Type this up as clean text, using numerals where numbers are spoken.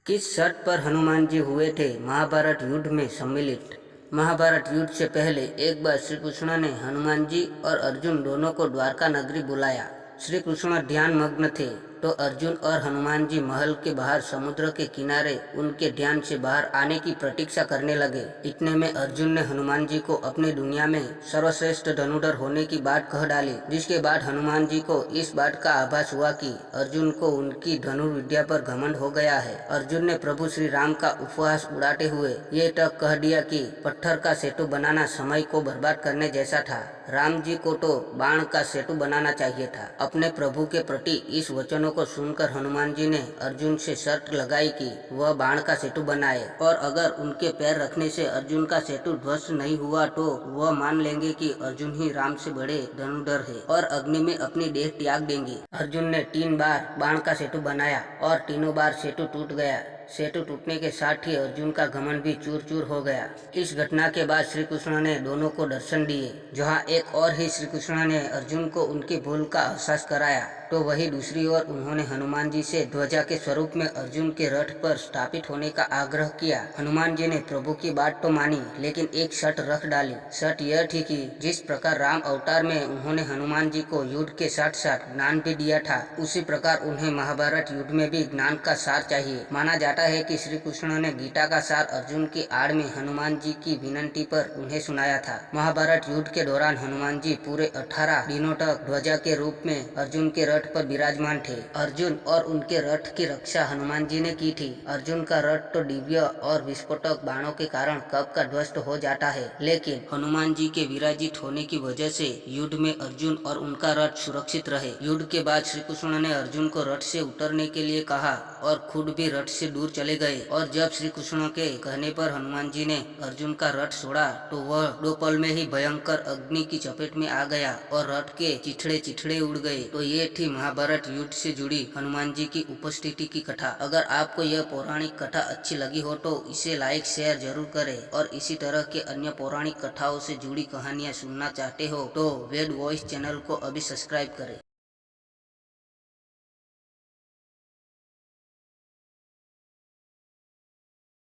किस शर्त पर हनुमान जी हुए थे महाभारत युद्ध में सम्मिलित। महाभारत युद्ध से पहले एक बार श्री कृष्ण ने हनुमान जी और अर्जुन दोनों को द्वारका नगरी बुलाया। श्री कृष्ण ध्यान मग्न थे तो अर्जुन और हनुमान जी महल के बाहर समुद्र के किनारे उनके ध्यान से बाहर आने की प्रतीक्षा करने लगे। इतने में अर्जुन ने हनुमान जी को अपनी दुनिया में सर्वश्रेष्ठ धनुधर होने की बात कह डाली, जिसके बाद हनुमान जी को इस बात का आभास हुआ कि अर्जुन को उनकी धनुर्विद्या पर घमंड हो गया है। अर्जुन ने प्रभु श्री राम का उपहास उड़ाते हुए ये तक कह दिया कि पत्थर का सेतु बनाना समय को बर्बाद करने जैसा था। राम जी को तो बाण का सेतु बनाना चाहिए था। अपने प्रभु के प्रति इस वचनों को सुनकर हनुमान जी ने अर्जुन से शर्त लगाई कि वह बाण का सेतु बनाए, और अगर उनके पैर रखने से अर्जुन का सेतु ध्वस्त नहीं हुआ तो वह मान लेंगे कि अर्जुन ही राम से बड़े धनुधर है और अग्नि में अपनी देह त्याग देंगे। अर्जुन ने 3 बार बाण का सेतु बनाया और तीनों बार सेतु टूट गया। सेतु टूटने के साथ ही अर्जुन का घमंड भी चूर चूर हो गया। इस घटना के बाद श्री कृष्ण ने दोनों को दर्शन दिए। जहां एक और ही श्री कृष्ण ने अर्जुन को उनकी भूल का एहसास कराया, तो वही दूसरी ओर उन्होंने हनुमान जी से ध्वजा के स्वरूप में अर्जुन के रथ पर स्थापित होने का आग्रह किया। हनुमान जी ने प्रभु की बात तो मानी, लेकिन एक शर्त रख डाली। शर्त यह थी कि जिस प्रकार राम अवतार में उन्होंने हनुमान जी को युद्ध के साथ साथ ज्ञान भी दिया था, उसी प्रकार उन्हें महाभारत युद्ध में भी ज्ञान का सार चाहिए। माना जाता है कि श्री कृष्ण ने गीता का सार अर्जुन की आड़ में हनुमान जी की विनती पर उन्हें सुनाया था। महाभारत युद्ध के दौरान हनुमान जी पूरे 18 दिनों तक ध्वजा के रूप में अर्जुन के रथ पर विराजमान थे। अर्जुन और उनके रथ की रक्षा हनुमान जी ने की थी। अर्जुन का रथ तो दिव्य और विस्फोटक बाणों के कारण कब का ध्वस्त हो जाता है, लेकिन हनुमान जी के विराजित होने की वजह से युद्ध में अर्जुन और उनका रथ सुरक्षित रहे। युद्ध के बाद श्री कृष्ण ने अर्जुन को रथ से उतरने के लिए कहा और खुद भी रथ से दूर चले गए। और जब श्री कृष्ण के कहने पर हनुमान जी ने अर्जुन का रथ छोड़ा तो वह 2 पल में ही भयंकर अग्नि की चपेट में आ गया और रथ के चिथड़े चिथड़े उड़ गए। तो ये थी महाभारत युद्ध से जुड़ी हनुमान जी की उपस्थिति की कथा। अगर आपको यह पौराणिक कथा अच्छी लगी हो तो इसे लाइक शेयर जरूर करें, और इसी तरह के अन्य पौराणिक कथाओं से जुड़ी कहानियाँ सुनना चाहते हो तो वेद वॉइस चैनल को अभी सब्सक्राइब करें।